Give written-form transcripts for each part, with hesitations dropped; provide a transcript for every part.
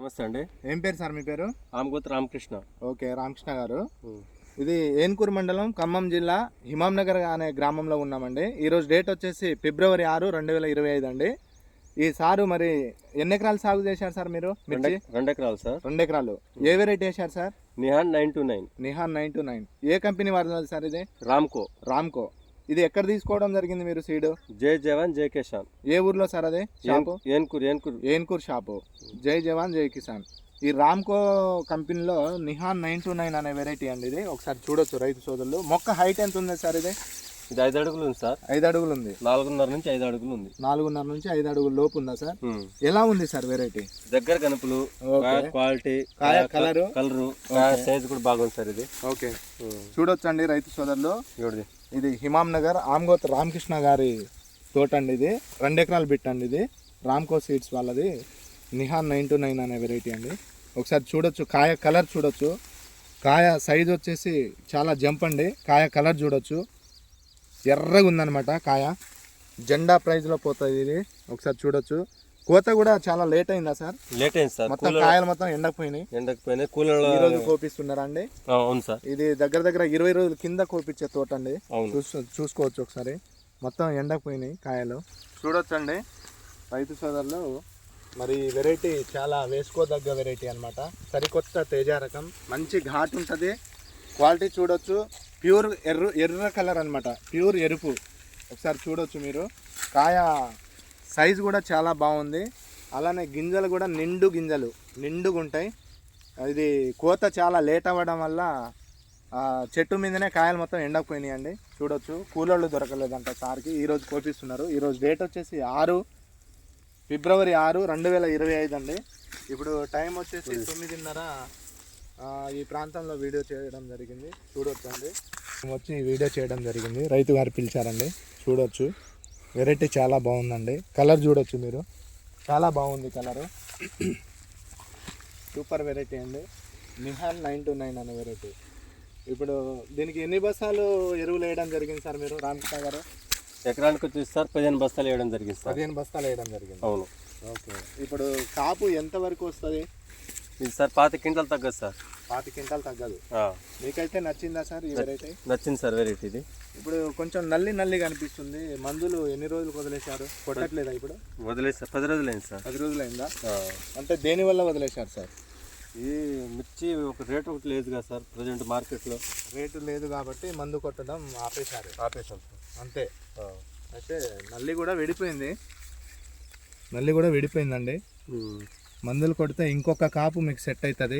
నమస్తే అండి. ఏం పేరు సార్ మీ పేరు? ఆమగోతు రామకృష్ణ. ఓకే, రామకృష్ణ గారు. ఇది ఏన్కూరు మండలం, ఖమ్మం జిల్లా, హిమాం నగర్ అనే గ్రామంలో ఉన్నామండి. ఈరోజు డేట్ వచ్చేసి ఫిబ్రవరి 6, 2025 అండి. ఈ సారు మరి ఎన్ని ఎకరాలు సాగు చేశారు సార్ మీరు? 2 ఎకరాలు సార్. 2 ఎకరాలు. ఏ వెరైటీ వేశారు సార్? నిహాన్ 929. నిహాన్ 929. ఏ కంపెనీ వాడినది సార్ ఇది? రామ్కో. ఇది ఎక్కడ తీసుకోవడం జరిగింది మీరు సీడ్? జై జవాన్ జై కిసాన్. ఏ ఊర్లో సార్ అదే షాపు? ఏన్కూర్ షాపు. జై జవాన్ జై కిసాన్. ఈ రామ్కో కంపెనీలో నిహాన్ 929 అనే వెరైటీ అండి. ఇది ఒకసారి చూడొచ్చు రైతు సోదరులు. మొక్క హైట్ ఎంత ఉంది సార్ ఇది? ఇది 5 అడుగులు ఉంది సార్. 5 అడుగులు ఉంది. 4.5 నుంచి 5 అడుగులు ఉంది. 4.5 నుంచి 5 అడుగుల లోపు ఉందా సార్? ఎలా ఉంది సార్ వెరైటీ? దగ్గర కనుపులు, క్వాలిటీ, కలరు, సైజ్ కూడా బాగుంది సార్ ఇది. ఓకే, చూడొచ్చండి రైతు సోదరులు. ఇది హిమాం నగర్ ఆమగోత్ రామకృష్ణ గారి తోట అండి. ఇది 2 ఎకరాలు పెట్టండి. ఇది రామ్కో సీడ్స్ వాళ్ళది నిహాన్ 929 అనే వెరైటీ అండి. ఒకసారి చూడొచ్చు, కాయ కలర్ చూడొచ్చు. కాయ సైజ్ వచ్చేసి చాలా జంప్ అండి. కాయ కలర్ చూడొచ్చు, ఎర్రగా ఉందన్నమాట. కాయ జెండా ప్రైజ్లో పోతుంది ఇది. ఒకసారి చూడొచ్చు. కోత కూడా చాలా లేట్ అయిందా సార్? లేట్ అయింది సార్. మొత్తం కాయలు మొత్తం ఎండకపోయినాయి. కూలర్లో ఈ రోజు కోపిస్తున్నారా అండి? అవును సార్. ఇది దగ్గర 20 రోజుల కింద కోపించే తోట అండి. చూసుకోవచ్చు ఒకసారి. మొత్తం ఎండకపోయినాయి కాయలు. చూడొచ్చండి రైతు సోదరులు. మరి వెరైటీ చాలా వేసుకోదగ్గ వెరైటీ అనమాట. సరికొత్త తేజ రకం. మంచి ఘాటు ఉంటుంది. క్వాలిటీ చూడొచ్చు. ప్యూర్ ఎర్ర కలర్ అనమాట, ప్యూర్ ఎరుపు. ఒకసారి చూడొచ్చు మీరు. కాయ సైజు కూడా చాలా బాగుంది. అలానే గింజలు కూడా నిండుగా ఉంటాయి. ఇది కోత చాలా లేట్ అవ్వడం వల్ల చెట్టు మీదనే కాయలు మొత్తం ఎండకపోయినాయండి. చూడొచ్చు. కూలర్లు దొరకలేదంట సార్కి. ఈరోజు కోపిస్తున్నారు. ఈరోజు డేట్ వచ్చేసి ఫిబ్రవరి 6, 2025 అండి. ఇప్పుడు టైం వచ్చేసి 9:30. ఈ ప్రాంతంలో వీడియో చేయడం జరిగింది. చూడొచ్చండి. వచ్చి వీడియో చేయడం జరిగింది. రైతు గారు పిలిచారండి. చూడొచ్చు. వెరైటీ చాలా బాగుందండి. కలర్ చూడొచ్చు మీరు, చాలా బాగుంది కలరు. సూపర్ వెరైటీ అండి. నిహాన్ 929 అనే వెరైటీ. ఇప్పుడు దీనికి ఎన్ని బస్తాలు ఎరువులు వేయడం జరిగింది సార్ మీరు, రామకృష్ణ గారు? ఎకరానికి వచ్చేసి సార్ 15 బస్తాలు వేయడం జరిగింది సార్. 15 బస్తాలు వేయడం జరిగింది. అవును. ఓకే, ఇప్పుడు కాపు ఎంత వరకు వస్తుంది? ఇది సార్ 25 క్వింటాలు తగ్గదు సార్. 25 క్వింటాలు తగ్గదు. మీకైతే నచ్చిందా సార్ ఈ వెరైటీ? నచ్చింది సార్ వెరైటీ ఇది. ఇప్పుడు కొంచెం నల్లిగా అనిపిస్తుంది. మందులు ఎన్ని రోజులు వదిలేశారు? కొట్టట్లేదా ఇప్పుడు? వదిలేసారు. 10 రోజులైంది సార్. 10 రోజులైందా? అంటే దేనివల్ల వదిలేశారు సార్? ఈ మిర్చి ఒక రేటు ఒకటి లేదు కదా సార్. ప్రజెంట్ మార్కెట్లో రేటు లేదు కాబట్టి మందు కొట్టడం ఆపేశాం సార్. అంతే. అయితే నల్లి కూడా విడిపోయిందండి. మందులు కొడితే ఇంకొక కాపు మీకు సెట్ అవుతుంది.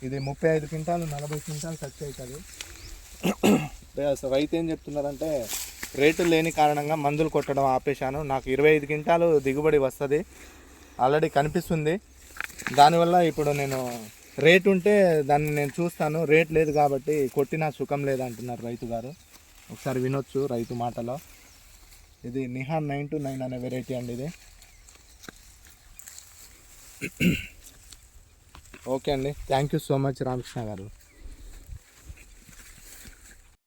ఇది 35 క్వింటాలు 40 క్వింటాలు ఖర్చు అవుతుంది. రైతు ఏం చెప్తున్నారంటే రేటు లేని కారణంగా మందులు కొట్టడం ఆపేశాను. నాకు 25 క్వింటాలు దిగుబడి వస్తుంది ఆల్రెడీ కనిపిస్తుంది. దానివల్ల ఇప్పుడు నేను రేటు ఉంటే దాన్ని నేను చూస్తాను. రేట్ లేదు కాబట్టి కొట్టినా సుఖం లేదంటున్నారు రైతు గారు. ఒకసారి వినొచ్చు రైతు మాటలో. ఇది నిహాన్ 929 అనే వెరైటీ అండి ఇది. ఓకే అండి, thank you so much Ramakrishna గారు.